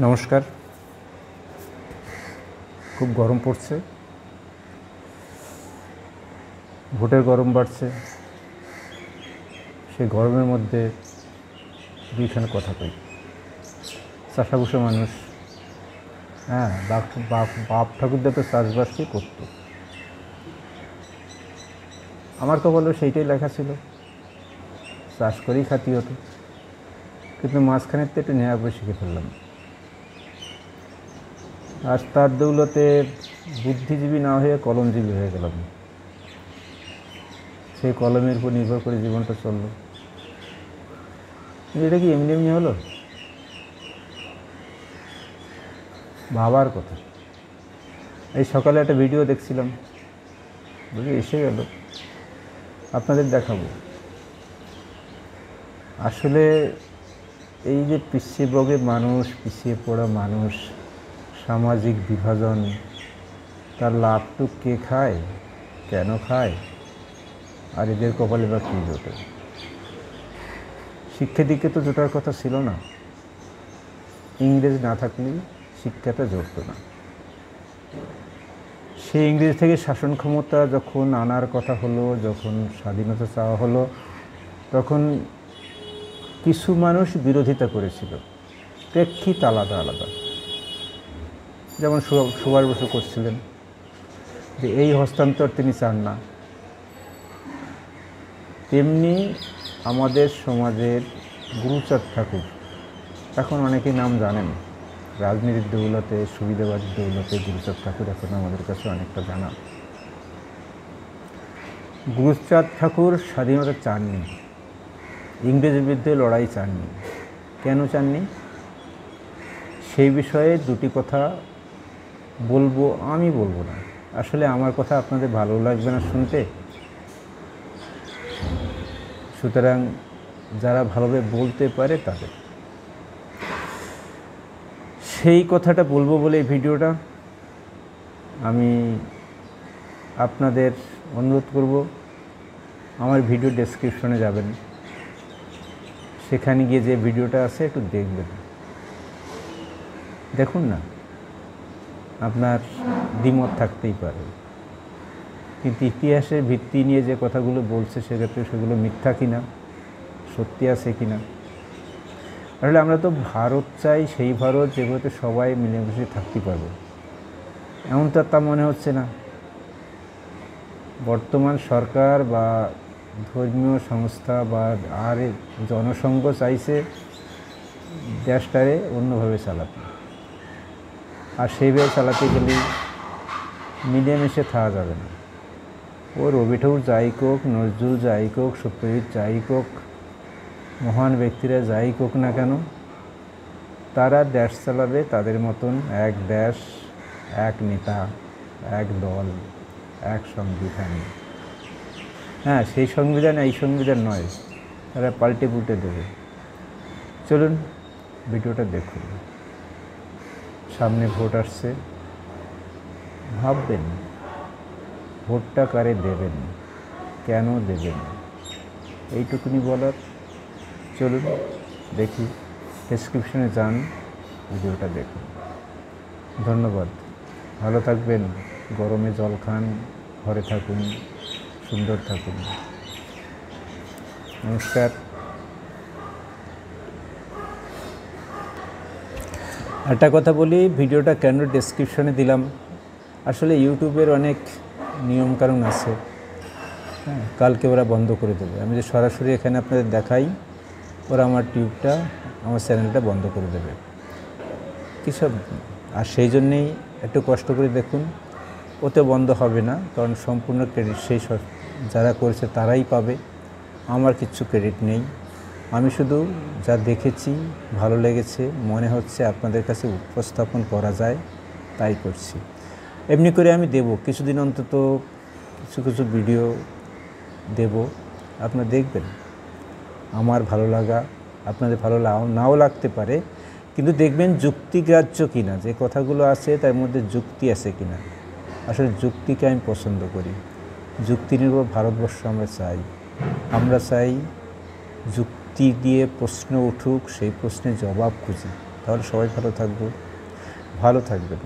নমস্কার। খুব গরম পড়ছে, ভোটের গরম বাড়ছে। সেই গরমের মধ্যে দুইখানে কথা কই। চাষাভুষো মানুষ, বাপ ঠাকুরদা তো চাষবাসই করতো। আমার তো বলো সেইটাই লেখা ছিল, চাষ করেই খাতি হতো। কিন্তু মাঝখানের তো একটু নেওয়া শিখে ফেললাম। আজ তার দৌলতে বুদ্ধিজীবী না হয়ে কলমজীবী হয়ে গেলাম। সেই কলমের উপর নির্ভর করে জীবনটা চলল। এটা কি এমনি এমনি হলো? ভাবার কথা। এই সকালে একটা ভিডিও দেখছিলাম, বুঝে এসে গেল, আপনাদের দেখাবো। আসলে এই যে পিছিয়ে মানুষ, পিছিয়ে পড়া মানুষ, সামাজিক বিভাজন, তার লাভটুক কে খায়, কেন খায়, আর এদের কপালে বা কী জোটে? শিক্ষা দিকে তো জোটার কথা ছিল না। ইংরেজ না থাকলে শিক্ষাটা জড়ত না। সেই ইংরেজ থেকে শাসন ক্ষমতা যখন আনার কথা হলো, যখন স্বাধীনতা চাওয়া হলো, তখন কিছু মানুষ বিরোধিতা করেছিল। প্রেক্ষিত আলাদা আলাদা। যেমন সুভাষ বসু করছিলেন যে এই হস্তান্তর তিনি চান না। তেমনি আমাদের সমাজের গুরুচাঁদ ঠাকুর, এখন অনেকেই নাম জানেন, রাজনীতির দৌলতে, সুবিধাবাদীর দৌলতে গুরুচাঁদ ঠাকুর এখন আমাদের কাছে অনেকটা জানা। গুরুচাঁদ ঠাকুর স্বাধীনতা চাননি, ইংরেজের বিরুদ্ধে লড়াই চাননি। কেন চাননি? সেই বিষয়ে দুটি কথা বলবো। আমি বলবো না, আসলে আমার কথা আপনাদের ভালো লাগবে না শুনতে। সুতরাং যারা ভালোভাবে বলতে পারে তাদের সেই কথাটা বলবো বলে এই ভিডিওটা। আমি আপনাদের অনুরোধ করব, আমার ভিডিও ডেসক্রিপশনে যাবেন, সেখানে গিয়ে যে ভিডিওটা আছে একটু দেখবেন। দেখুন না, আপনার দ্বিমত থাকতেই পারে, কিন্তু ইতিহাসের ভিত্তি নিয়ে যে কথাগুলো বলছে সেক্ষেত্রে সেগুলো মিথ্যা কিনা, সত্যি আছে কিনা। আসলে আমরা তো ভারত চাই, সেই ভারত যেগুলোতে সবাই মিলেমিশে থাকতে পারবে, এমন তো তা মনে হচ্ছে না। বর্তমান সরকার বা ধর্মীয় সংস্থা বা আর জনসংঘ চাইছে দেশটারে অন্যভাবে চালাতে। আর সেইভাবে চালাতে গেলে মিলেমিশে থাকা যাবে না। ও রবি ঠাকুর যাই কোক, নজরুল যাই কোক, সত্যজিৎ যাই কোক, মহান ব্যক্তিরা যাই কোক না কেন, তারা দেশ চালাবে তাদের মতন, এক দেশ, এক নেতা, এক দল, এক সংবিধান। সেই সংবিধান এই সংবিধান নয়, তারা পাল্টে পুল্টে দেবে। চলুন ভিডিওটা দেখুন। সামনে ভোট আসছে, ভাববেন ভোটটা কারে দেবেন, কেন দেবেন, এইটুকুনি বলার। চলুন দেখি, ডেসক্রিপশনে যান, ভিডিওটা দেখুন। ধন্যবাদ। ভালো থাকবেন, গরমে জল খান, ঘরে থাকুন, সুন্দর থাকুন। নমস্কার। একটা কথা বলি, ভিডিওটা কেন ডেসক্রিপশনে দিলাম, আসলে ইউটিউবের অনেক নিয়মকানুন আছে। কালকে ওরা বন্ধ করে দেবে। আমি যে সরাসরি এখানে আপনাদের দেখাই, ওরা আমার আমার চ্যানেলটা বন্ধ করে দেবে কিসব। আর সেই জন্যেই একটু কষ্ট করে দেখুন। ওতে বন্ধ হবে না, কারণ সম্পূর্ণ ক্রেডিট সেই যারা করেছে তারাই পাবে, আমার কিচ্ছু ক্রেডিট নেই। আমি শুধু যা দেখেছি, ভালো লেগেছে, মনে হচ্ছে আপনাদের কাছে উপস্থাপন করা যায়, তাই করছি। এমনি করে আমি দেব, কিছুদিন অন্তত কিছু কিছু ভিডিও দেব, আপনারা দেখবেন। আমার ভালো লাগা আপনাদের ভালো নাও লাগতে পারে, কিন্তু দেখবেন যুক্তিগ্রাহ্য কিনা, যে কথাগুলো আছে তার মধ্যে যুক্তি আছে কিনা। আসলে যুক্তিকে আমি পছন্দ করি। যুক্তি নির্ভর ভারতবর্ষ আমরা চাই যুক্তি দিয়ে প্রশ্ন উঠুক, সেই প্রশ্নের জবাব খুঁজি। তাহলে সবাই ভালো থাকবো, ভালো থাকবেন।